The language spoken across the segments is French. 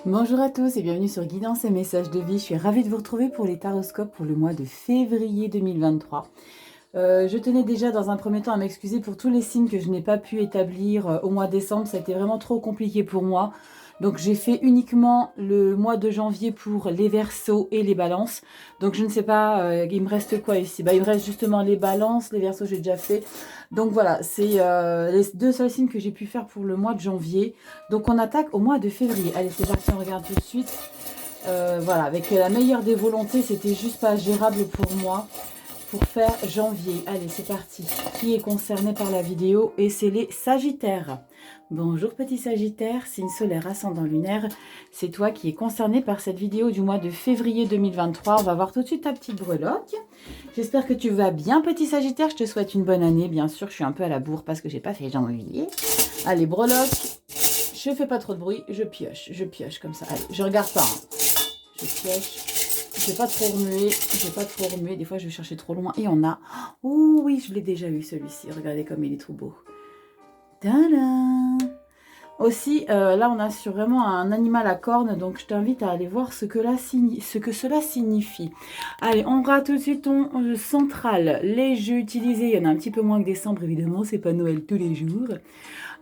Bonjour à tous et bienvenue sur Guidance et Messages de Vie. Je suis ravie de vous retrouver pour les taroscopes pour le mois de février 2023. Je tenais déjà dans un premier temps à m'excuser pour tous les signes que je n'ai pas pu établir au mois de décembre. Ça a été vraiment trop compliqué pour moi. Donc j'ai fait uniquement le mois de janvier pour les Verseaux et les Balances. Donc je ne sais pas, il me reste quoi ici? Il me reste justement les Balances, les Verseaux j'ai déjà fait. Donc voilà, c'est les deux seuls signes que j'ai pu faire pour le mois de janvier. Donc on attaque au mois de février. Allez, c'est parti, on regarde tout de suite. Voilà, avec la meilleure des volontés, c'était juste pas gérable pour moi pour faire janvier. Allez, c'est parti. Qui est concerné par la vidéo? Et c'est les Sagittaires. Bonjour petit Sagittaire, signe solaire ascendant lunaire. C'est toi qui es concerné par cette vidéo du mois de février 2023. On va voir tout de suite ta petite breloque. J'espère que tu vas bien petit Sagittaire. Je te souhaite une bonne année. Bien sûr, je suis un peu à la bourre parce que j'ai pas fait janvier. Allez, breloque. Je fais pas trop de bruit. Je pioche comme ça. Allez, je regarde pas. Hein. Je pioche. Je vais pas trop remuer. Des fois, je vais chercher trop loin. Et on a... Oh oui, je l'ai déjà eu celui-ci. Regardez comme il est trop beau. Tadam! Aussi, là, on a sur vraiment un animal à cornes. Donc, je t'invite à aller voir ce que cela signifie. Allez, on regarde tout de suite ton central. Les jeux utilisés, il y en a un petit peu moins que décembre, évidemment. C'est pas Noël tous les jours.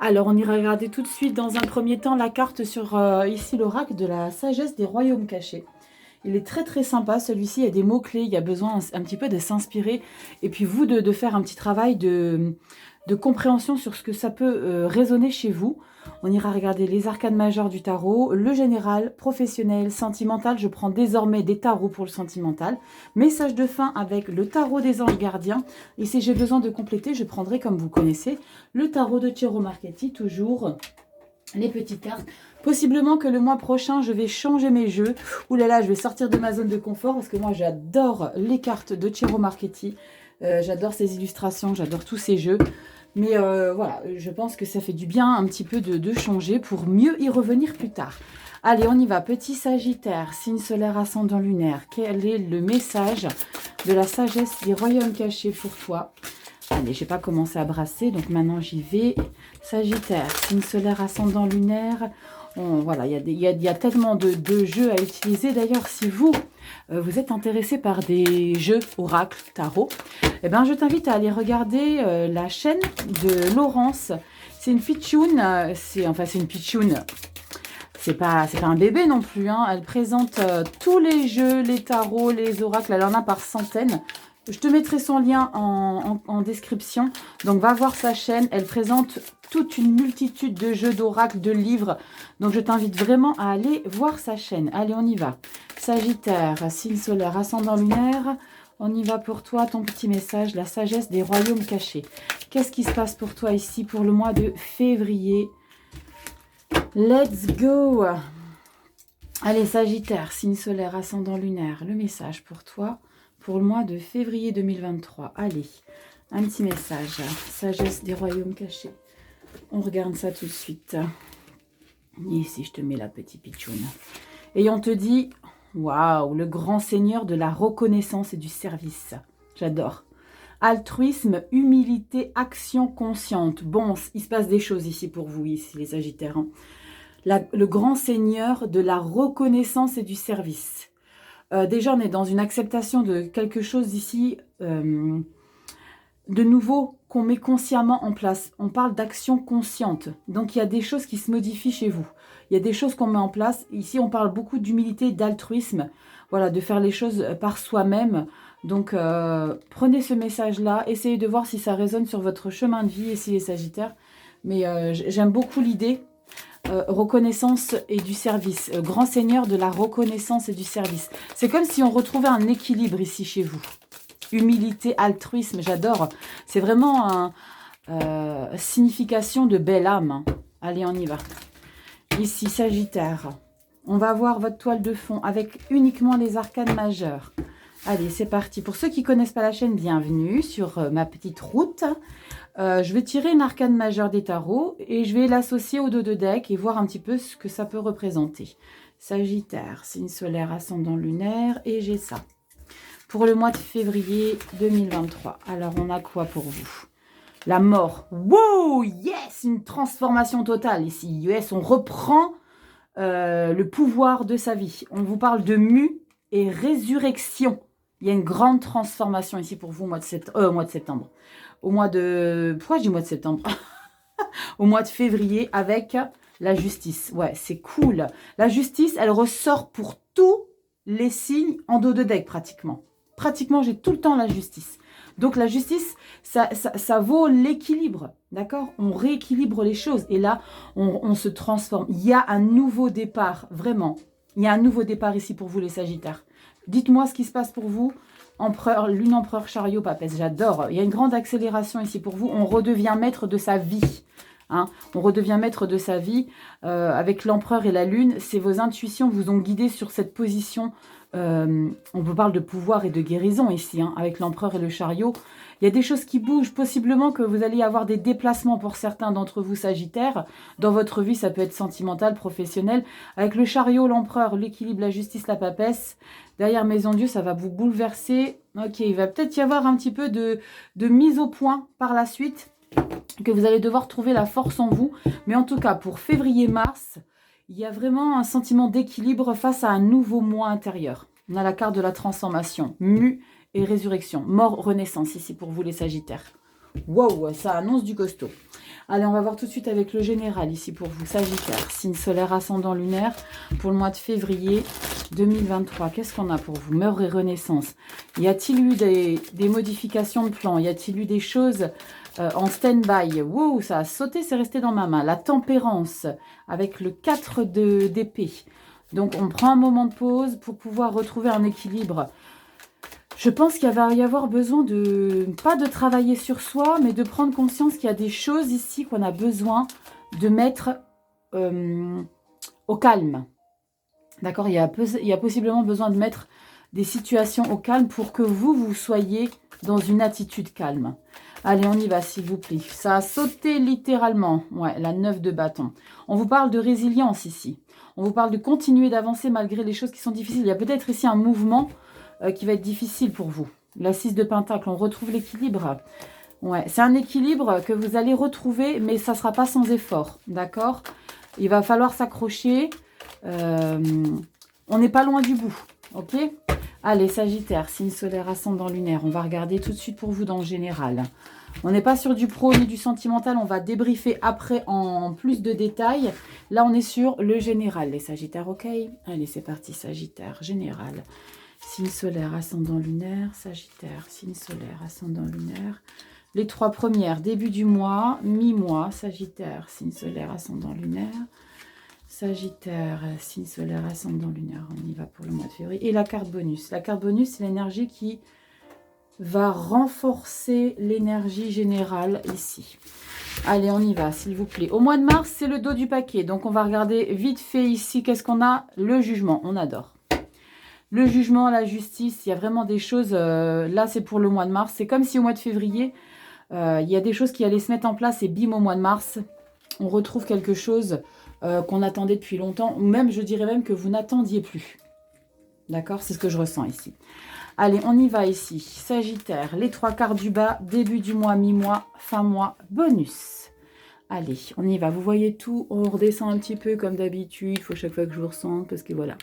Alors, on ira regarder tout de suite, dans un premier temps, la carte sur, ici, l'oracle de la sagesse des royaumes cachés. Il est très très sympa celui-ci, il y a des mots-clés, il y a besoin un petit peu de s'inspirer et puis vous de faire un petit travail de compréhension sur ce que ça peut résonner chez vous. On ira regarder les arcanes majeures du tarot, le général, professionnel, sentimental. Je prends désormais des tarots pour le sentimental. Message de fin avec le tarot des anges gardiens. Et si j'ai besoin de compléter, je prendrai, comme vous connaissez, le tarot de Ciro Marchetti, toujours les petites cartes. Possiblement que le mois prochain, je vais changer mes jeux. Ouh là là, je vais sortir de ma zone de confort parce que moi, j'adore les cartes de Ciro Marchetti. J'adore ses illustrations, j'adore tous ses jeux. Mais voilà, je pense que ça fait du bien un petit peu de changer pour mieux y revenir plus tard. Allez, on y va. Petit Sagittaire, signe solaire ascendant lunaire. Quel est le message de la sagesse des royaumes cachés pour toi? Allez, je n'ai pas commencé à brasser, donc maintenant j'y vais. Sagittaire, signe solaire ascendant lunaire. Voilà, il y a tellement de jeux à utiliser. D'ailleurs, si vous êtes intéressé par des jeux oracle, tarot, eh ben, je t'invite à aller regarder la chaîne de Laurence. C'est une pitchoune, c'est une pitchoune. C'est pas un bébé non plus. Hein. Elle présente tous les jeux, les tarots, les oracles. Elle en a par centaines. Je te mettrai son lien en description. Donc, va voir sa chaîne. Elle présente toute une multitude de jeux, d'oracles, de livres. Donc, je t'invite vraiment à aller voir sa chaîne. Allez, on y va. Sagittaire, signe solaire, ascendant lunaire. On y va pour toi, ton petit message, la sagesse des royaumes cachés. Qu'est-ce qui se passe pour toi ici pour le mois de février? Let's go! Allez, Sagittaire, signe solaire, ascendant lunaire. Le message pour toi pour le mois de février 2023. Allez, un petit message. Sagesse des royaumes cachés. On regarde ça tout de suite. Et ici, je te mets la petite pitchoune. Et on te dit, waouh, le grand seigneur de la reconnaissance et du service. J'adore. Altruisme, humilité, action consciente. Bon, il se passe des choses ici pour vous, ici, les Sagittaires. Hein. Le grand seigneur de la reconnaissance et du service. Déjà, on est dans une acceptation de quelque chose ici de nouveau qu'on met consciemment en place. On parle d'action consciente. Donc, il y a des choses qui se modifient chez vous. Il y a des choses qu'on met en place. Ici, on parle beaucoup d'humilité, d'altruisme. Voilà, de faire les choses par soi-même. Donc, prenez ce message-là. Essayez de voir si ça résonne sur votre chemin de vie, ici les Sagittaires. Mais j'aime beaucoup l'idée. Reconnaissance et du service. Grand seigneur de la reconnaissance et du service. C'est comme si on retrouvait un équilibre ici chez vous. Humilité, altruisme, j'adore. C'est vraiment une signification de belle âme. Allez, on y va. Ici, Sagittaire. On va voir votre toile de fond avec uniquement les arcanes majeures. Allez, c'est parti. Pour ceux qui ne connaissent pas la chaîne, bienvenue sur ma petite route. Je vais tirer une arcane majeure des tarots et je vais l'associer au dos de deck et voir un petit peu ce que ça peut représenter. Sagittaire, signe solaire, ascendant lunaire et j'ai ça. Pour le mois de février 2023. Alors, on a quoi pour vous? La mort. Wow, yes, une transformation totale ici. Yes, on reprend le pouvoir de sa vie. On vous parle de mue et résurrection. Il y a une grande transformation ici pour vous au mois de septembre. Au mois de... Pourquoi je dis mois de septembre? Au mois de février avec la justice. Ouais, c'est cool. La justice, elle ressort pour tous les signes en dos de deck pratiquement. Pratiquement, j'ai tout le temps la justice. Donc la justice, ça vaut l'équilibre, d'accord? On rééquilibre les choses et là, on se transforme. Il y a un nouveau départ, vraiment. Il y a un nouveau départ ici pour vous les Sagittaires. Dites-moi ce qui se passe pour vous. Empereur, lune empereur chariot papesse, j'adore. Il y a une grande accélération ici pour vous. On redevient maître de sa vie. Hein, on redevient maître de sa vie avec l'empereur et la lune. C'est vos intuitions vous ont guidé sur cette position. On vous parle de pouvoir et de guérison ici, hein, avec l'empereur et le chariot. Il y a des choses qui bougent, possiblement que vous allez avoir des déplacements pour certains d'entre vous Sagittaires. Dans votre vie, ça peut être sentimental, professionnel. Avec le chariot, l'empereur, l'équilibre, la justice, la papesse. Derrière Maison Dieu, ça va vous bouleverser. Ok, il va peut-être y avoir un petit peu de mise au point par la suite, que vous allez devoir trouver la force en vous. Mais en tout cas, pour février-mars, il y a vraiment un sentiment d'équilibre face à un nouveau moi intérieur. On a la carte de la transformation, mue et résurrection. Mort, renaissance ici pour vous les Sagittaires. Wow, ça annonce du costaud. Allez, on va voir tout de suite avec le général ici pour vous, Sagittaire. Signe solaire, ascendant lunaire pour le mois de février 2023. Qu'est-ce qu'on a pour vous? Mort et renaissance. Y a-t-il eu des modifications de plan? Y a-t-il eu des choses en stand-by? Wow, ça a sauté, c'est resté dans ma main. La tempérance avec le 4 d'épée. Donc, on prend un moment de pause pour pouvoir retrouver un équilibre. Je pense qu'il va y avoir besoin de, pas de travailler sur soi, mais de prendre conscience qu'il y a des choses ici qu'on a besoin de mettre au calme. D'accord, il y a possiblement besoin de mettre des situations au calme pour que vous soyez dans une attitude calme. Allez, on y va, s'il vous plaît. Ça a sauté littéralement. Ouais, la 9 de bâton. On vous parle de résilience ici. On vous parle de continuer d'avancer malgré les choses qui sont difficiles. Il y a peut-être ici un mouvement qui va être difficile pour vous. La 6 de pentacle, on retrouve l'équilibre. Ouais, c'est un équilibre que vous allez retrouver, mais ça ne sera pas sans effort. D'accord? Il va falloir s'accrocher. On n'est pas loin du bout. Ok? Allez, Sagittaire, signe solaire, ascendant lunaire. On va regarder tout de suite pour vous dans le général. On n'est pas sur du pro ni du sentimental. On va débriefer après en plus de détails. Là, on est sur le général, les Sagittaires. Ok? Allez, c'est parti, Sagittaire, général. Signe solaire, ascendant lunaire, Sagittaire, signe solaire, ascendant lunaire. Les 3 premières, début du mois, mi-mois, Sagittaire, signe solaire, ascendant lunaire. Sagittaire, signe solaire, ascendant lunaire. On y va pour le mois de février. Et la carte bonus. La carte bonus, c'est l'énergie qui va renforcer l'énergie générale ici. Allez, on y va, s'il vous plaît. Au mois de mars, c'est le dos du paquet. Donc, on va regarder vite fait ici. Qu'est-ce qu'on a? Le jugement, on adore. Le jugement, la justice, il y a vraiment des choses, là c'est pour le mois de mars. C'est comme si au mois de février, il y a des choses qui allaient se mettre en place et bim, au mois de mars, on retrouve quelque chose qu'on attendait depuis longtemps, ou même, je dirais même que vous n'attendiez plus. D'accord? C'est ce que je ressens ici. Allez, on y va ici. Sagittaire, les 3 quarts du bas, début du mois, mi-mois, fin mois, bonus. Allez, on y va. Vous voyez tout, on redescend un petit peu comme d'habitude. Il faut chaque fois que je vous ressente parce que voilà.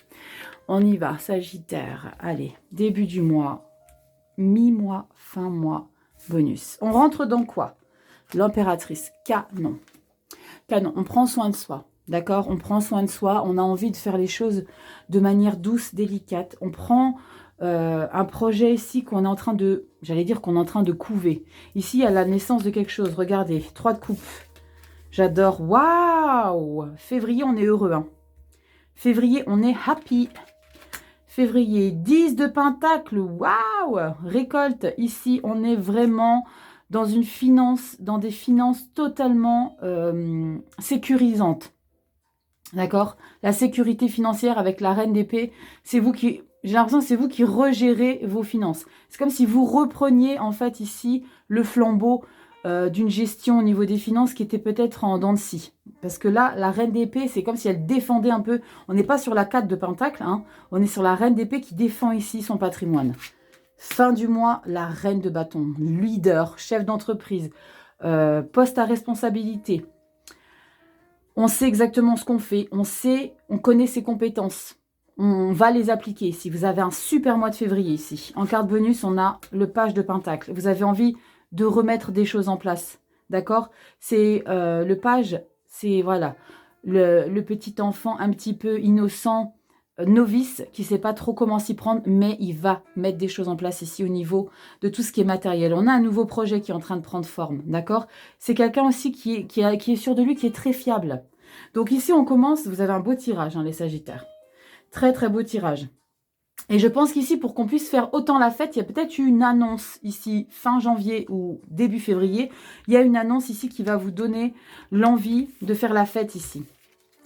On y va, Sagittaire. Allez, début du mois, mi-mois, fin mois, bonus. On rentre dans quoi? L'impératrice, canon. Canon, on prend soin de soi. D'accord? On prend soin de soi. On a envie de faire les choses de manière douce, délicate. On prend un projet ici qu'on est en train de... J'allais dire qu'on est en train de couver. Ici, il y a la naissance de quelque chose. Regardez, 3 de coupe. J'adore. Waouh! Février, on est heureux. Hein. Février, on est happy. Février, 10 de pentacle. Waouh! Récolte. Ici, on est vraiment dans une finance, dans des finances totalement sécurisantes. D'accord? La sécurité financière avec la reine d'épée, c'est vous qui... J'ai l'impression que c'est vous qui regérez vos finances. C'est comme si vous repreniez en fait ici le flambeau d'une gestion au niveau des finances qui était peut-être en dents de scie. Parce que là, la reine d'épée, c'est comme si elle défendait un peu. On n'est pas sur la 4 de pentacle, hein, on est sur la reine d'épée qui défend ici son patrimoine. Fin du mois, la reine de bâton, leader, chef d'entreprise, poste à responsabilité. On sait exactement ce qu'on fait. On connaît ses compétences. On va les appliquer ici. Vous avez un super mois de février ici. En carte bonus, on a le page de Pentacle. Vous avez envie de remettre des choses en place. D'accord? C'est le page, c'est voilà, le petit enfant un petit peu innocent, novice, qui ne sait pas trop comment s'y prendre, mais il va mettre des choses en place ici au niveau de tout ce qui est matériel. On a un nouveau projet qui est en train de prendre forme. D'accord? C'est quelqu'un aussi qui est sûr de lui, qui est très fiable. Donc ici, on commence. Vous avez un beau tirage, hein, les Sagittaires. Très, très beau tirage. Et je pense qu'ici, pour qu'on puisse faire autant la fête, il y a peut-être eu une annonce ici, fin janvier ou début février. Il y a une annonce ici qui va vous donner l'envie de faire la fête ici.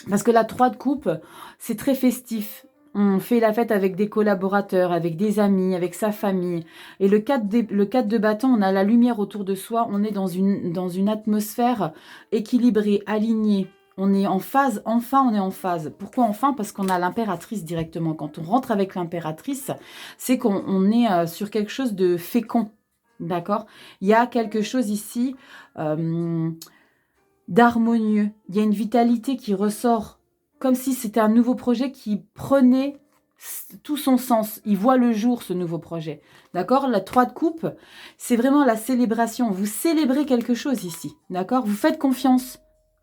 Parce que la 3 de coupe, c'est très festif. On fait la fête avec des collaborateurs, avec des amis, avec sa famille. Et le 4 de bâton, on a la lumière autour de soi. On est dans une atmosphère équilibrée, alignée. On est en phase, enfin on est en phase. Pourquoi enfin? Parce qu'on a l'impératrice directement. Quand on rentre avec l'impératrice, c'est qu'on est sur quelque chose de fécond. D'accord? Il y a quelque chose ici d'harmonieux. Il y a une vitalité qui ressort comme si c'était un nouveau projet qui prenait tout son sens. Il voit le jour, ce nouveau projet. D'accord? La 3 de coupe, c'est vraiment la célébration. Vous célébrez quelque chose ici. D'accord? Vous faites confiance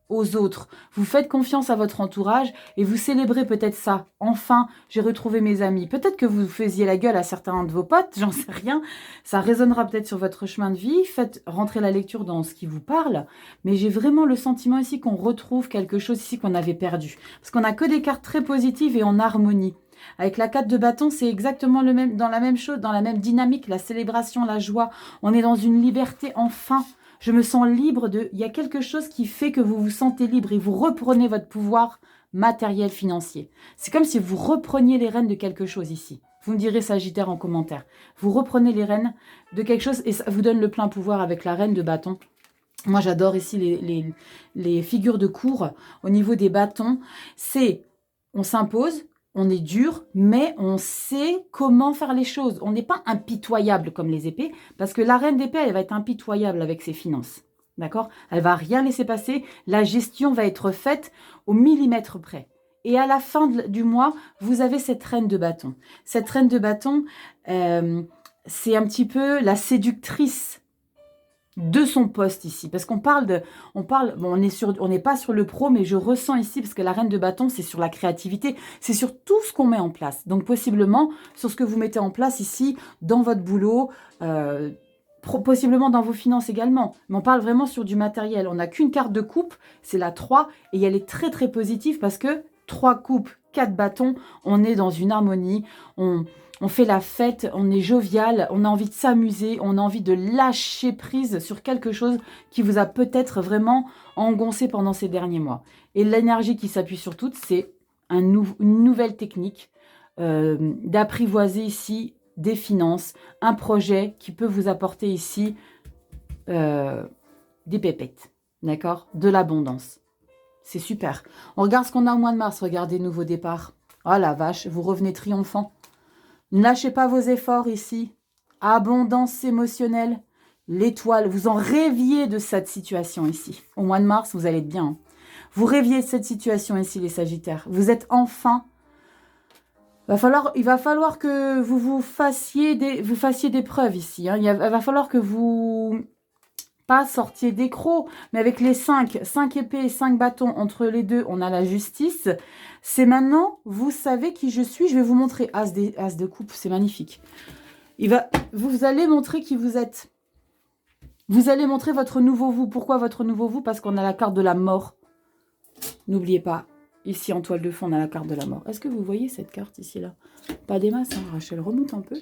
aux autres. Vous faites confiance à votre entourage et vous célébrez peut-être ça. Enfin, j'ai retrouvé mes amis. Peut-être que vous faisiez la gueule à certains de vos potes, j'en sais rien. Ça résonnera peut-être sur votre chemin de vie. Faites rentrer la lecture dans ce qui vous parle. Mais j'ai vraiment le sentiment ici qu'on retrouve quelque chose ici qu'on avait perdu. Parce qu'on n'a que des cartes très positives et en harmonie. Avec la 4 de bâton, c'est exactement le même, dans la même chose, dans la même dynamique, la célébration, la joie. On est dans une liberté enfin. Je me sens libre de... Il y a quelque chose qui fait que vous vous sentez libre et vous reprenez votre pouvoir matériel financier. C'est comme si vous repreniez les rênes de quelque chose ici. Vous me direz Sagittaire en commentaire. Vous reprenez les rênes de quelque chose et ça vous donne le plein pouvoir avec la reine de bâton. Moi, j'adore ici les figures de cour au niveau des bâtons. C'est, on s'impose, on est dur, mais on sait comment faire les choses. On n'est pas impitoyable comme les épées, parce que la reine d'épée, elle va être impitoyable avec ses finances. D'accord? Elle va rien laisser passer. La gestion va être faite au millimètre près. Et à la fin du mois, vous avez cette reine de bâton. Cette reine de bâton, c'est un petit peu la séductrice de son poste ici, parce qu'on parle bon, on n'est pas sur le pro, mais je ressens ici, parce que la reine de bâton, c'est sur la créativité, c'est sur tout ce qu'on met en place, donc possiblement sur ce que vous mettez en place ici, dans votre boulot, possiblement dans vos finances également, mais on parle vraiment sur du matériel. On n'a qu'une carte de coupe, c'est la 3, et elle est très très positive, parce que 3 coupes, 4 bâtons, on est dans une harmonie, on fait la fête, on est jovial, on a envie de s'amuser, on a envie de lâcher prise sur quelque chose qui vous a peut-être vraiment engoncé pendant ces derniers mois. Et l'énergie qui s'appuie sur toutes, c'est une nouvelle technique d'apprivoiser ici des finances, un projet qui peut vous apporter ici des pépettes, d'accord? De l'abondance. C'est super. On regarde ce qu'on a au mois de mars, regardez, nouveau départ. Oh la vache, vous revenez triomphant. Ne lâchez pas vos efforts ici. Abondance émotionnelle. L'étoile. Vous en rêviez de cette situation ici. Au mois de mars, vous allez être bien. Vous rêviez de cette situation ici, les Sagittaires. Vous êtes enfin... Il va falloir que vous fassiez des preuves ici. Hein. Il va falloir que vous... Pas sortiez d'écrou, mais avec les 5 épées, 5 bâtons, entre les deux, on a la justice. C'est maintenant, vous savez qui je suis. Je vais vous montrer As de coupe, c'est magnifique. Vous allez montrer qui vous êtes. Vous allez montrer votre nouveau vous. Pourquoi votre nouveau vous? Parce qu'on a la carte de la mort. N'oubliez pas, ici en toile de fond, on a la carte de la mort. Est-ce que vous voyez cette carte ici, là? Pas des masses, hein. Rachel, remonte un peu.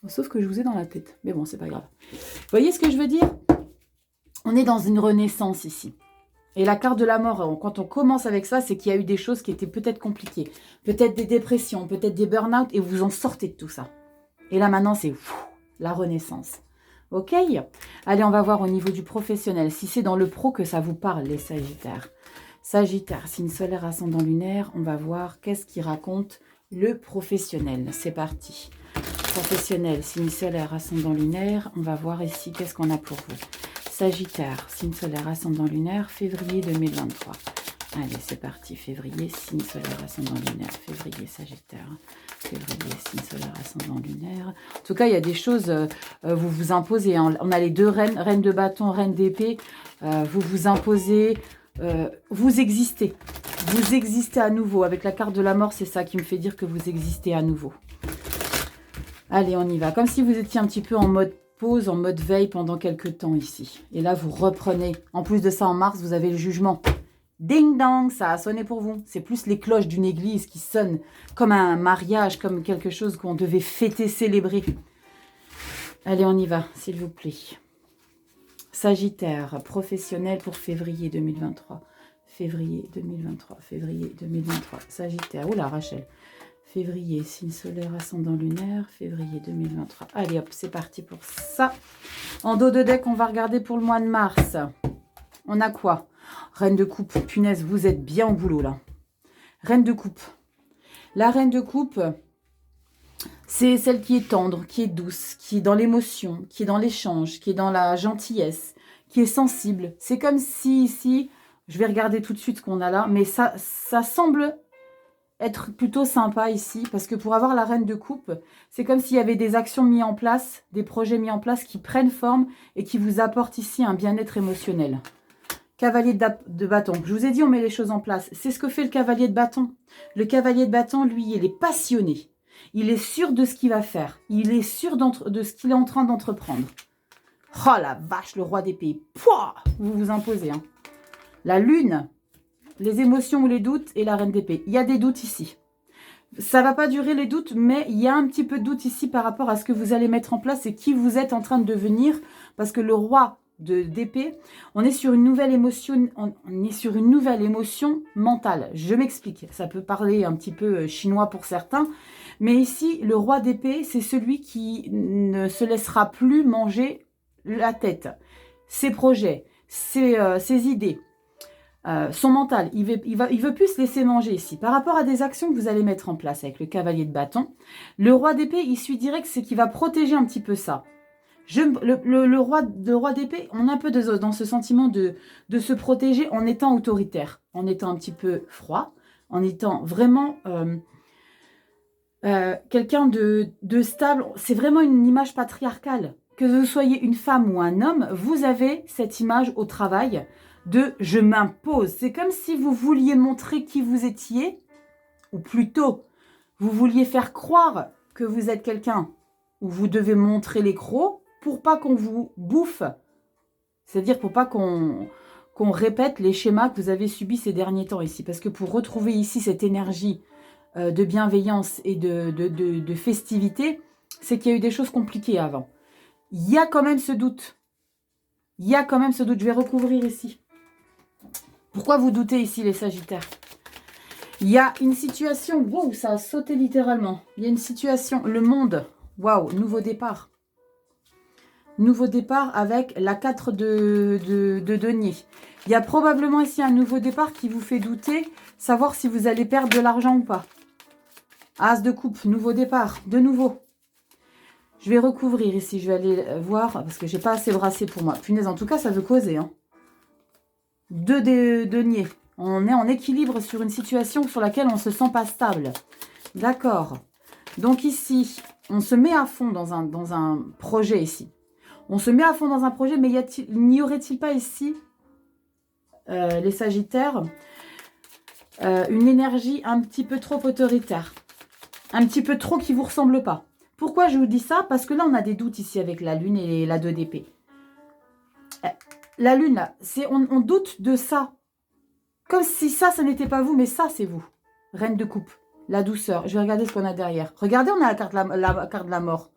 Sauf que je vous ai dans la tête. Mais bon, c'est pas grave. Vous voyez ce que je veux dire? On est dans une renaissance ici. Et la carte de la mort, quand on commence avec ça, c'est qu'il y a eu des choses qui étaient peut-être compliquées. Peut-être des dépressions, peut-être des burn-out, et vous en sortez de tout ça. Et là, maintenant, c'est la renaissance. Ok? Allez, on va voir au niveau du professionnel. Si c'est dans le pro que ça vous parle, les Sagittaires. Sagittaire, signe solaire, ascendant lunaire. On va voir qu'est-ce qui raconte le professionnel. C'est parti. Professionnel, signe solaire, ascendant lunaire. On va voir ici qu'est-ce qu'on a pour vous. Sagittaire, signe solaire, ascendant lunaire, février 2023. Allez, c'est parti. Février, signe solaire, ascendant lunaire. Février, Sagittaire. Février, signe solaire, ascendant lunaire. En tout cas, il y a des choses, vous vous imposez. Hein. On a les deux reines, reine de bâton, reine d'épée. Vous vous imposez, vous existez. Vous existez à nouveau. Avec la carte de la mort, c'est ça qui me fait dire que vous existez à nouveau. Allez, on y va. Comme si vous étiez un petit peu en mode pause, en mode veille pendant quelques temps ici. Et là, vous reprenez. En plus de ça, en mars, vous avez le jugement. Ding dong, ça a sonné pour vous. C'est plus les cloches d'une église qui sonnent comme un mariage, comme quelque chose qu'on devait fêter, célébrer. Allez, on y va, s'il vous plaît. Sagittaire, professionnel pour février 2023. Février 2023, février 2023. Sagittaire, oula Rachel. Février, signe solaire, ascendant lunaire. Février 2023. Allez hop, c'est parti pour ça. En dos de deck, on va regarder pour le mois de mars. On a quoi? Reine de coupe, punaise, vous êtes bien au boulot là. Reine de coupe. La reine de coupe, c'est celle qui est tendre, qui est douce, qui est dans l'émotion, qui est dans l'échange, qui est dans la gentillesse, qui est sensible. C'est comme si ici, je vais regarder tout de suite ce qu'on a là, mais ça semble être plutôt sympa ici, parce que pour avoir la reine de coupe, c'est comme s'il y avait des actions mises en place, des projets mis en place qui prennent forme et qui vous apportent ici un bien-être émotionnel. Cavalier de bâton. Je vous ai dit, on met les choses en place. C'est ce que fait le cavalier de bâton. Le cavalier de bâton, lui, il est passionné. Il est sûr de ce qu'il va faire. Il est sûr de ce qu'il est en train d'entreprendre. Oh la vache, le roi d'épée. Pouah, vous vous imposez. Hein. La lune, les émotions ou les doutes et la reine d'épée. Il y a des doutes ici. Ça ne va pas durer les doutes, mais il y a un petit peu de doute ici par rapport à ce que vous allez mettre en place et qui vous êtes en train de devenir. Parce que le roi d'épée, on est sur une nouvelle émotion, on est sur une nouvelle émotion mentale. Je m'explique, ça peut parler un petit peu chinois pour certains, mais ici, le roi d'épée, c'est celui qui ne se laissera plus manger la tête. Ses projets, ses idées, son mental, il veut plus se laisser manger ici. Par rapport à des actions que vous allez mettre en place avec le cavalier de bâton, le roi d'épée, il suit direct, c'est qu'il va protéger un petit peu ça. Le roi d'épée, on est un peu dans ce sentiment de se protéger en étant autoritaire, en étant un petit peu froid, en étant vraiment quelqu'un de stable. C'est vraiment une image patriarcale. Que vous soyez une femme ou un homme, vous avez cette image au travail de « je m'impose ». C'est comme si vous vouliez montrer qui vous étiez, ou plutôt, vous vouliez faire croire que vous êtes quelqu'un où vous devez montrer les crocs, pour pas qu'on vous bouffe, c'est-à-dire pour pas qu'on répète les schémas que vous avez subis ces derniers temps ici. Parce que pour retrouver ici cette énergie de bienveillance et de festivité, c'est qu'il y a eu des choses compliquées avant. Il y a quand même ce doute. Il y a quand même ce doute. Je vais recouvrir ici. Pourquoi vous doutez ici, les Sagittaires? Il y a une situation... Wow, ça a sauté littéralement. Il y a une situation... Le monde. Waouh, nouveau départ. Nouveau départ avec la 4 de denier. Il y a probablement ici un nouveau départ qui vous fait douter, savoir si vous allez perdre de l'argent ou pas. As de coupe, nouveau départ, de nouveau. Je vais recouvrir ici, je vais aller voir, parce que j'ai pas assez brassé pour moi. Punaise, en tout cas, ça veut causer. Hein. 2 deniers. On est en équilibre sur une situation sur laquelle on ne se sent pas stable. D'accord. Donc ici, on se met à fond dans un projet ici. On se met à fond dans un projet, mais n'y aurait-il pas ici, les Sagittaires, une énergie un petit peu trop autoritaire, un petit peu trop qui ne vous ressemble pas? Pourquoi je vous dis ça? Parce que là, on a des doutes ici avec la Lune et la 2 d'épée. La Lune, là, on doute de ça. Comme si ça n'était pas vous, mais ça, c'est vous. Reine de coupe, la douceur. Je vais regarder ce qu'on a derrière. Regardez, on a la carte de la mort.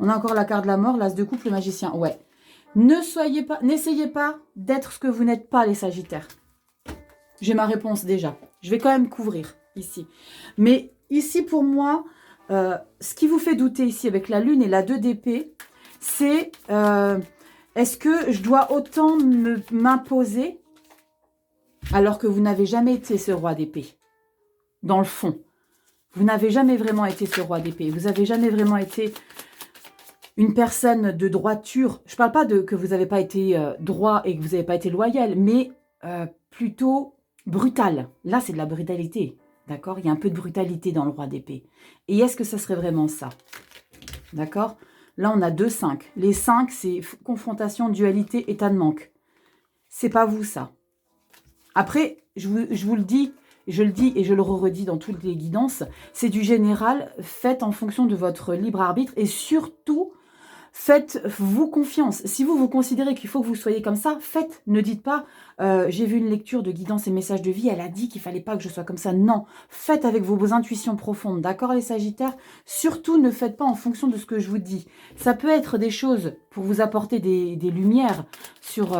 On a encore la carte de la mort, l'as de coupe, le magicien. Ouais. N'essayez pas d'être ce que vous n'êtes pas, les Sagittaires. J'ai ma réponse déjà. Je vais quand même couvrir ici. Mais ici, pour moi, ce qui vous fait douter ici avec la Lune et la 2 d'épée, c'est est-ce que je dois autant m'imposer alors que vous n'avez jamais été ce roi d'épée? Dans le fond, vous n'avez jamais vraiment été ce roi d'épée. Vous n'avez jamais vraiment été... une personne de droiture. Je ne parle pas de que vous n'avez pas été droit et que vous n'avez pas été loyal, mais plutôt brutal. Là, c'est de la brutalité. D'accord? Il y a un peu de brutalité dans le roi d'épée. Et est-ce que ça serait vraiment ça? D'accord? Là, on a 2 5. Les 5, c'est confrontation, dualité, état de manque. C'est pas vous, ça. Après, je vous le dis, je le dis et je le redis dans toutes les guidances, c'est du général, faites en fonction de votre libre arbitre et surtout, faites-vous confiance. Si vous considérez qu'il faut que vous soyez comme ça, faites. Ne dites pas, j'ai vu une lecture de guidance et messages de vie, elle a dit qu'il fallait pas que je sois comme ça. Non, faites avec vos intuitions profondes. D'accord, les Sagittaires? Surtout, ne faites pas en fonction de ce que je vous dis. Ça peut être des choses pour vous apporter des lumières sur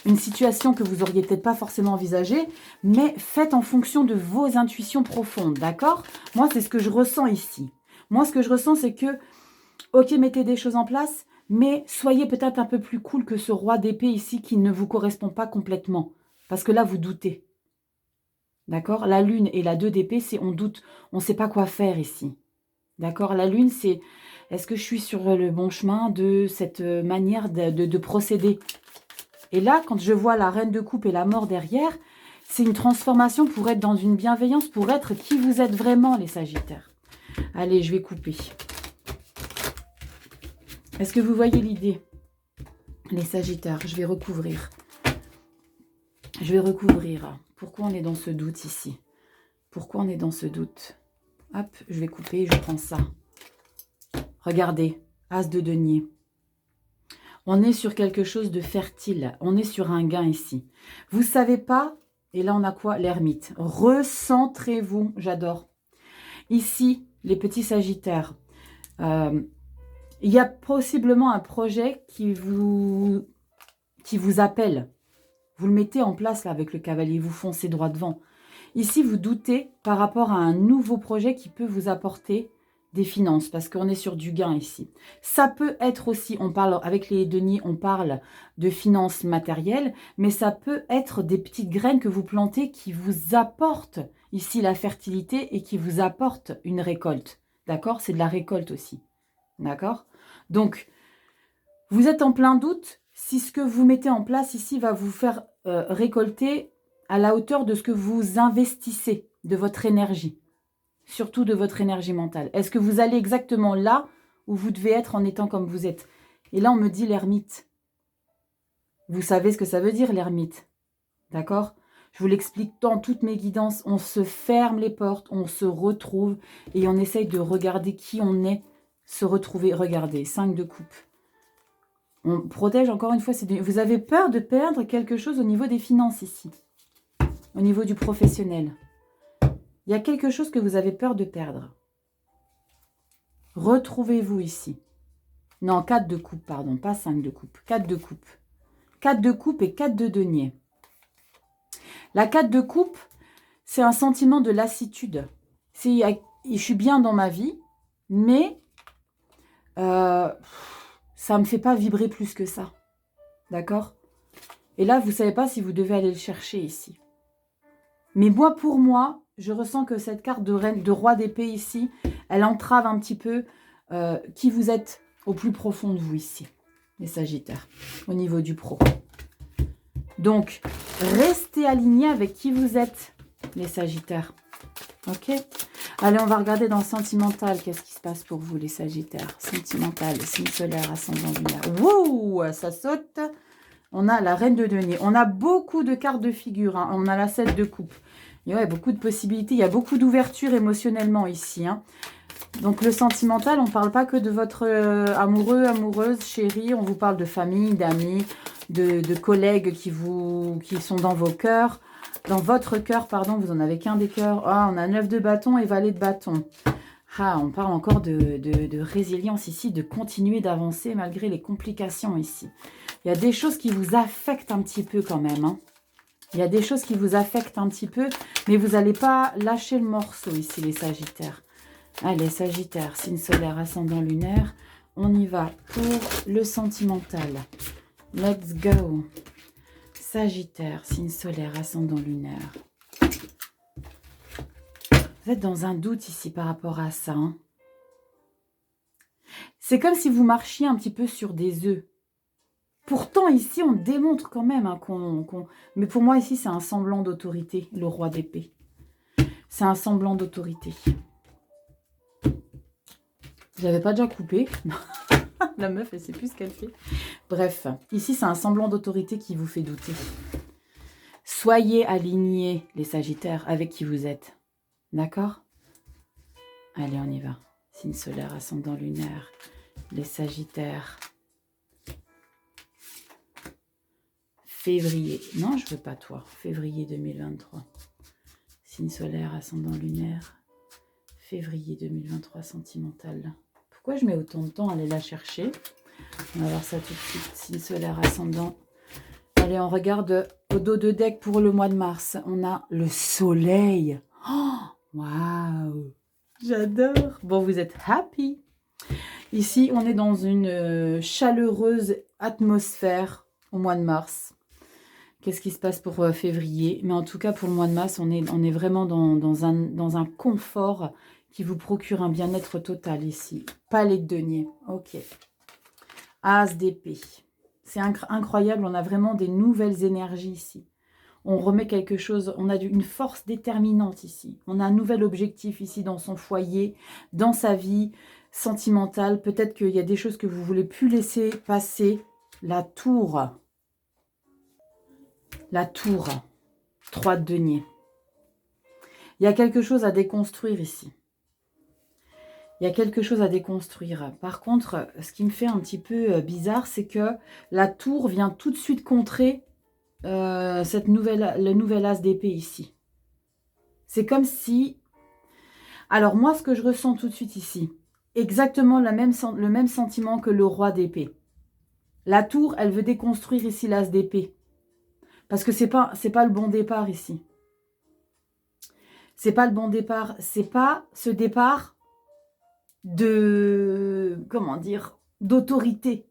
une situation que vous auriez peut-être pas forcément envisagée, mais faites en fonction de vos intuitions profondes. D'accord? Moi, c'est ce que je ressens ici. Moi, ce que je ressens, c'est que ok, mettez des choses en place, mais soyez peut-être un peu plus cool que ce roi d'épée ici qui ne vous correspond pas complètement. Parce que là, vous doutez. D'accord? La lune et la 2 d'épée, c'est on doute. On ne sait pas quoi faire ici. D'accord? La lune, c'est est-ce que je suis sur le bon chemin de cette manière de procéder? Et là, quand je vois la reine de coupe et la mort derrière, c'est une transformation pour être dans une bienveillance, pour être qui vous êtes vraiment, les Sagittaires. Allez, je vais couper. Est-ce que vous voyez l'idée? Les Sagittaires, je vais recouvrir. Je vais recouvrir. Pourquoi on est dans ce doute ici? Pourquoi on est dans ce doute? Hop, je vais couper, je prends ça. Regardez, As de denier. On est sur quelque chose de fertile. On est sur un gain ici. Vous ne savez pas, et là on a quoi? L'ermite. Recentrez-vous, j'adore. Ici, les petits Sagittaires. Il y a possiblement un projet qui vous appelle. Vous le mettez en place là avec le cavalier, vous foncez droit devant. Ici, vous doutez par rapport à un nouveau projet qui peut vous apporter des finances, parce qu'on est sur du gain ici. Ça peut être aussi, on parle avec les deniers, on parle de finances matérielles, mais ça peut être des petites graines que vous plantez qui vous apportent ici la fertilité et qui vous apportent une récolte. D'accord? C'est de la récolte aussi. D'accord? Donc, vous êtes en plein doute si ce que vous mettez en place ici va vous faire récolter à la hauteur de ce que vous investissez, de votre énergie. Surtout de votre énergie mentale. Est-ce que vous allez exactement là où vous devez être en étant comme vous êtes? Et là, on me dit l'ermite. Vous savez ce que ça veut dire, l'ermite. D'accord? Je vous l'explique dans toutes mes guidances. On se ferme les portes, on se retrouve et on essaye de regarder qui on est, se retrouver. Regardez, 5 de coupe. On protège, encore une fois, vous avez peur de perdre quelque chose au niveau des finances ici. Au niveau du professionnel. Il y a quelque chose que vous avez peur de perdre. Retrouvez-vous ici. Non, 4 de coupe, pardon, pas 5 de coupe. 4 de coupe. 4 de coupe et 4 de denier. La 4 de coupe, c'est un sentiment de lassitude. Je suis bien dans ma vie, mais ça ne me fait pas vibrer plus que ça. D'accord? Et là, vous ne savez pas si vous devez aller le chercher ici. Mais moi, pour moi, je ressens que cette carte de roi d'épée ici, elle entrave un petit peu qui vous êtes au plus profond de vous ici, les Sagittaires, au niveau du pro. Donc, restez alignés avec qui vous êtes, les Sagittaires. Ok? Allez, on va regarder dans le sentimental. Qu'est-ce qui se passe pour vous, les Sagittaires? Sentimental, signe solaire, ascendant lunaire. Wouh, ça saute. On a la reine de denier. On a beaucoup de cartes de figure. Hein. On a la 7 de coupe. Et ouais, beaucoup de possibilités. Il y a beaucoup d'ouverture émotionnellement ici. Hein. Donc, le sentimental, on ne parle pas que de votre amoureux, amoureuse, chérie. On vous parle de famille, d'amis, de collègues qui sont dans vos cœurs. Dans votre cœur, pardon, vous n'en avez qu'un des cœurs. Ah, on a 9 de bâton et valet de bâton. Ah, on parle encore de résilience ici, de continuer d'avancer malgré les complications ici. Il y a des choses qui vous affectent un petit peu quand même. Hein. Il y a des choses qui vous affectent un petit peu, mais vous n'allez pas lâcher le morceau ici, les Sagittaires. Allez, Sagittaire, signe solaire, ascendant lunaire. On y va pour le sentimental. Let's go. Sagittaire, signe solaire, ascendant lunaire. Vous êtes dans un doute ici par rapport à ça. Hein. C'est comme si vous marchiez un petit peu sur des œufs. Pourtant, ici, on démontre quand même hein, Mais pour moi, ici, c'est un semblant d'autorité, le roi d'épée. C'est un semblant d'autorité. Je l'avais pas déjà coupé. La meuf, elle sait plus ce qu'elle fait. Bref, ici, c'est un semblant d'autorité qui vous fait douter. Soyez alignés, les Sagittaires, avec qui vous êtes. D'accord? Allez, on y va. Signe solaire, ascendant lunaire, les Sagittaires. Février. Non, je veux pas toi. Février 2023. Signe solaire, ascendant lunaire. Février 2023, sentimental. Pourquoi je mets autant de temps à aller la chercher? On va voir ça tout de suite. Signe solaire, ascendant. Allez, on regarde au dos de deck pour le mois de mars. On a le soleil. Oh, waouh! J'adore. Bon, vous êtes happy. Ici, on est dans une chaleureuse atmosphère au mois de mars. Qu'est-ce qui se passe pour février? Mais en tout cas, pour le mois de mars, on est vraiment dans un confort qui vous procure un bien-être total ici. Palais de denier. Ok. As d'épée. C'est incroyable. On a vraiment des nouvelles énergies ici. On remet quelque chose. On a une force déterminante ici. On a un nouvel objectif ici dans son foyer, dans sa vie sentimentale. Peut-être qu'il y a des choses que vous voulez plus laisser passer. La tour. La tour, 3 de denier. Il y a quelque chose à déconstruire ici. Il y a quelque chose à déconstruire. Par contre, ce qui me fait un petit peu bizarre, c'est que la tour vient tout de suite contrer le nouvel as d'épée ici. C'est comme si... Alors moi, ce que je ressens tout de suite ici, exactement le même sentiment que le roi d'épée. La tour, elle veut déconstruire ici l'as d'épée. Parce que c'est pas le bon départ ici. C'est pas le bon départ. C'est pas ce départ de... Comment dire? D'autorité.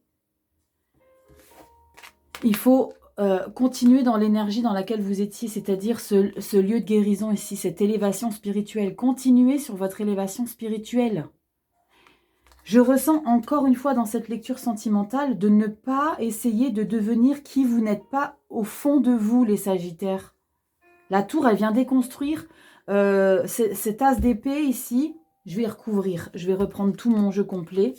Il faut continuer dans l'énergie dans laquelle vous étiez. C'est-à-dire ce lieu de guérison ici. Cette élévation spirituelle. Continuez sur votre élévation spirituelle. Je ressens encore une fois dans cette lecture sentimentale de ne pas essayer de devenir qui vous n'êtes pas au fond de vous, les Sagittaires. La tour, elle vient déconstruire cet as d'épée ici. Je vais recouvrir. Je vais reprendre tout mon jeu complet.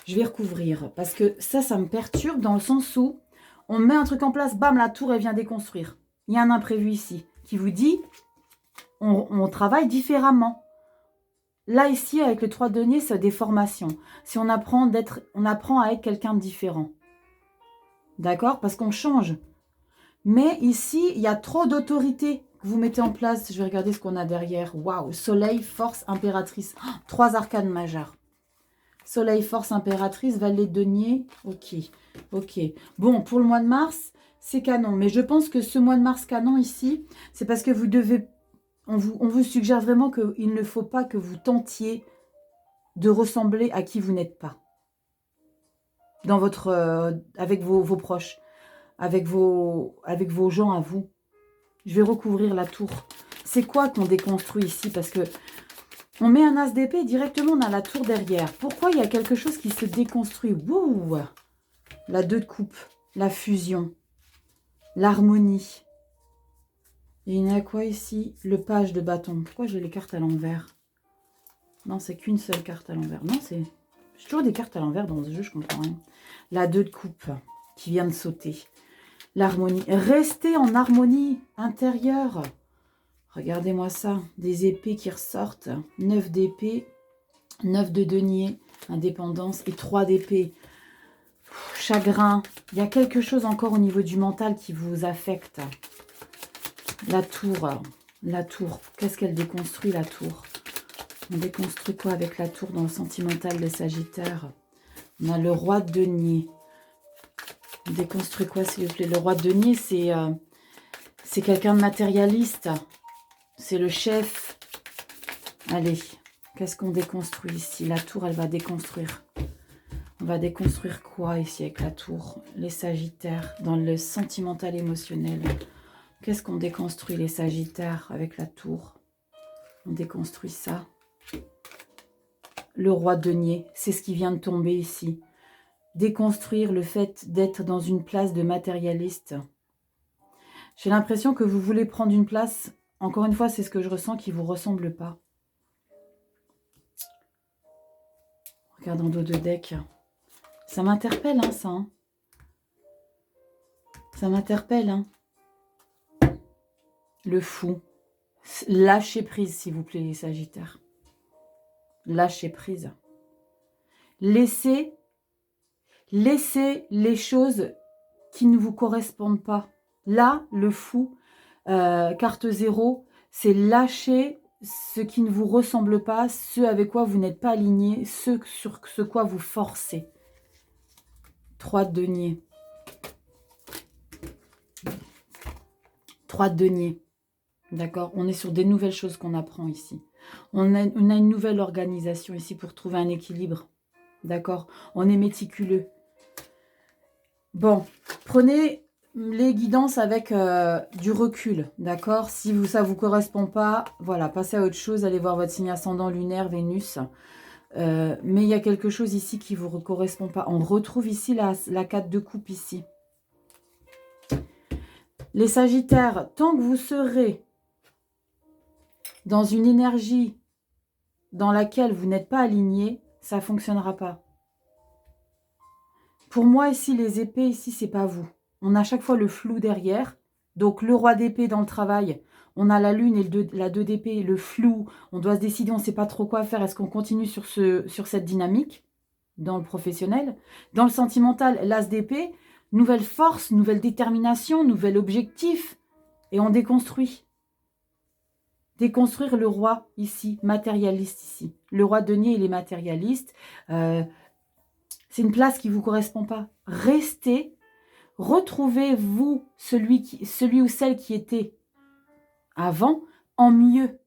Je vais recouvrir. Parce que ça me perturbe dans le sens où on met un truc en place, bam, la tour, elle vient déconstruire. Il y a un imprévu ici qui vous dit on travaille différemment. Là, ici, avec le 3 de denier, c'est des formations. Si on apprend à être quelqu'un de différent. D'accord? Parce qu'on change. Mais ici, il y a trop d'autorité que vous mettez en place. Je vais regarder ce qu'on a derrière. Waouh! Soleil, force, impératrice. Oh, 3 arcanes majeures. Soleil, force, impératrice, valet de denier. Ok. Ok. Bon, pour le mois de mars, c'est canon. Mais je pense que ce mois de mars canon ici, c'est parce que vous devez... On vous suggère vraiment qu'il ne faut pas que vous tentiez de ressembler à qui vous n'êtes pas. Dans votre, avec vos proches, avec vos gens à vous. Je vais recouvrir la tour. C'est quoi qu'on déconstruit ici? Parce que on met un as d'épée, directement on a la tour derrière. Pourquoi il y a quelque chose qui se déconstruit? Wouh! La 2 de coupe, la fusion, l'harmonie. Et il y en a quoi ici? Le page de bâton. Pourquoi j'ai les cartes à l'envers? Non, c'est qu'une seule carte à l'envers. Non, c'est... J'ai toujours des cartes à l'envers dans ce jeu, je comprends rien. La 2 de coupe qui vient de sauter. L'harmonie. Restez en harmonie intérieure. Regardez-moi ça. Des épées qui ressortent. 9 d'épée, 9 de denier, indépendance et 3 d'épée. Chagrin. Il y a quelque chose encore au niveau du mental qui vous affecte. La tour. La tour. Qu'est-ce qu'elle déconstruit, la tour? On déconstruit quoi avec la tour dans le sentimental des Sagittaires? On a le roi de denier. On déconstruit quoi, s'il vous plaît? Le roi de denier, c'est quelqu'un de matérialiste. C'est le chef. Allez, qu'est-ce qu'on déconstruit ici? La tour, elle va déconstruire. On va déconstruire quoi ici avec la tour? Les Sagittaires, dans le sentimental émotionnel. Qu'est-ce qu'on déconstruit, les Sagittaires, avec la tour? On déconstruit ça. Le roi de denier, c'est ce qui vient de tomber ici. déconstruire le fait d'être dans une place de matérialiste. J'ai l'impression que vous voulez prendre une place, encore une fois, c'est ce que je ressens, qui ne vous ressemble pas. Regarde en dos de deck. Ça m'interpelle, hein, ça. Hein. Ça m'interpelle, hein. Le fou. Lâchez prise, s'il vous plaît, les Sagittaires. Lâchez prise. Laissez les choses qui ne vous correspondent pas. Là, le fou, carte 0, c'est lâcher ce qui ne vous ressemble pas, ce avec quoi vous n'êtes pas aligné, ce sur ce quoi vous forcez. 3 de denier. 3 de denier. D'accord? On est sur des nouvelles choses qu'on apprend ici. On a une nouvelle organisation ici pour trouver un équilibre. D'accord? On est méticuleux. Bon, prenez les guidances avec du recul. D'accord? Si ça ne vous correspond pas, voilà, passez à autre chose. Allez voir votre signe ascendant lunaire, Vénus. Mais il y a quelque chose ici qui ne vous correspond pas. On retrouve ici la 4 de coupe ici. Les Sagittaires, tant que vous serez dans une énergie dans laquelle vous n'êtes pas aligné, ça ne fonctionnera pas. Pour moi, ici, les épées, ici, c'est pas vous. On a à chaque fois le flou derrière. Donc, le roi d'épée dans le travail. On a la lune et la 2 d'épée, le flou. On doit se décider, on ne sait pas trop quoi faire. Est-ce qu'on continue sur cette dynamique dans le professionnel? Dans le sentimental, l'as d'épée, nouvelle force, nouvelle détermination, nouvel objectif. Et on déconstruit. Déconstruire le roi ici, matérialiste ici. Le roi denier, il est matérialiste. C'est une place qui ne vous correspond pas. Restez, retrouvez-vous celui ou celle qui était avant en mieux.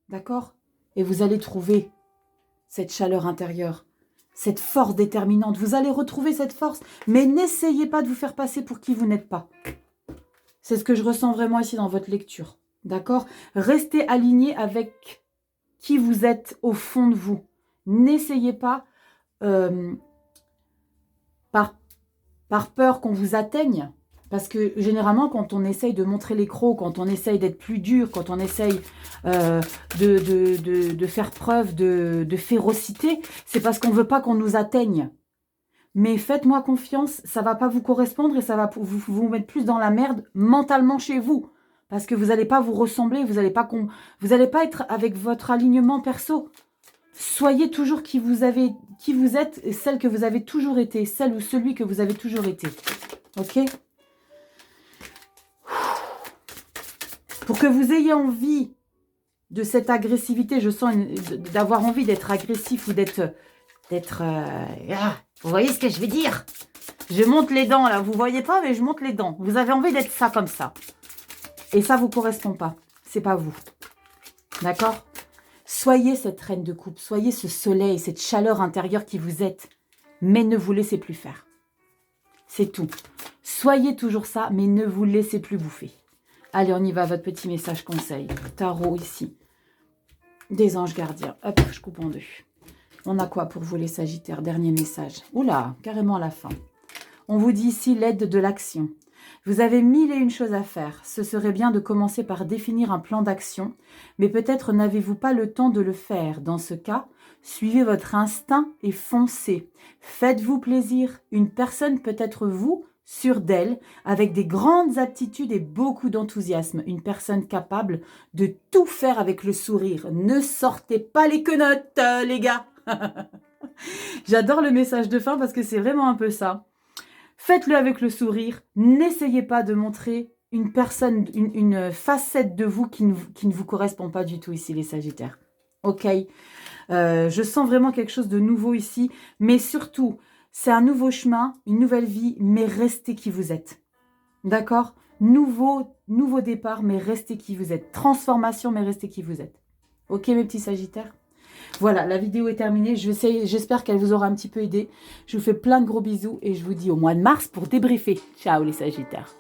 D'accord? Et vous allez trouver cette chaleur intérieure, cette force déterminante. Vous allez retrouver cette force, mais n'essayez pas de vous faire passer pour qui vous n'êtes pas. C'est ce que je ressens vraiment ici dans votre lecture. D'accord? Restez aligné avec qui vous êtes au fond de vous. N'essayez pas, par peur qu'on vous atteigne, parce que généralement, quand on essaye de montrer les crocs, quand on essaye d'être plus dur, quand on essaye de faire preuve de férocité, c'est parce qu'on ne veut pas qu'on nous atteigne. Mais faites-moi confiance, ça ne va pas vous correspondre et ça va vous mettre plus dans la merde mentalement chez vous. Parce que vous n'allez pas vous ressembler, vous n'allez pas être avec votre alignement perso. Soyez toujours qui vous êtes, et celle que vous avez toujours été, celle ou celui que vous avez toujours été. Ok? Pour que vous ayez envie de cette agressivité, je sens d'avoir envie d'être agressif ou d'être... vous voyez ce que je veux dire? Je monte les dents là, vous voyez pas, mais je monte les dents. Vous avez envie d'être ça comme ça. Et ça vous correspond pas. C'est pas vous. D'accord? Soyez cette reine de coupe, soyez ce soleil, cette chaleur intérieure qui vous êtes. Mais ne vous laissez plus faire. C'est tout. Soyez toujours ça, mais ne vous laissez plus bouffer. Allez, on y va, votre petit message conseil. Tarot ici. Des anges gardiens. Hop, je coupe en deux. On a quoi pour vous les Sagittaires? Dernier message. Oula, carrément à la fin. On vous dit ici l'aide de l'action. Vous avez 1001 choses à faire. Ce serait bien de commencer par définir un plan d'action, mais peut-être n'avez-vous pas le temps de le faire. Dans ce cas, suivez votre instinct et foncez. Faites-vous plaisir. Une personne peut être vous, sûre d'elle, avec des grandes aptitudes et beaucoup d'enthousiasme. Une personne capable de tout faire avec le sourire. Ne sortez pas les quenottes, les gars. J'adore le message de fin parce que c'est vraiment un peu ça. Faites-le avec le sourire. N'essayez pas de montrer une personne, une facette de vous qui ne vous correspond pas du tout ici, les Sagittaires. Ok? Je sens vraiment quelque chose de nouveau ici. Mais surtout, c'est un nouveau chemin, une nouvelle vie, mais restez qui vous êtes. D'accord? Nouveau départ, mais restez qui vous êtes. Transformation, mais restez qui vous êtes. Ok, mes petits Sagittaires? Voilà, la vidéo est terminée. J'espère qu'elle vous aura un petit peu aidé. Je vous fais plein de gros bisous et je vous dis au mois de mars pour débriefer. Ciao les Sagittaires.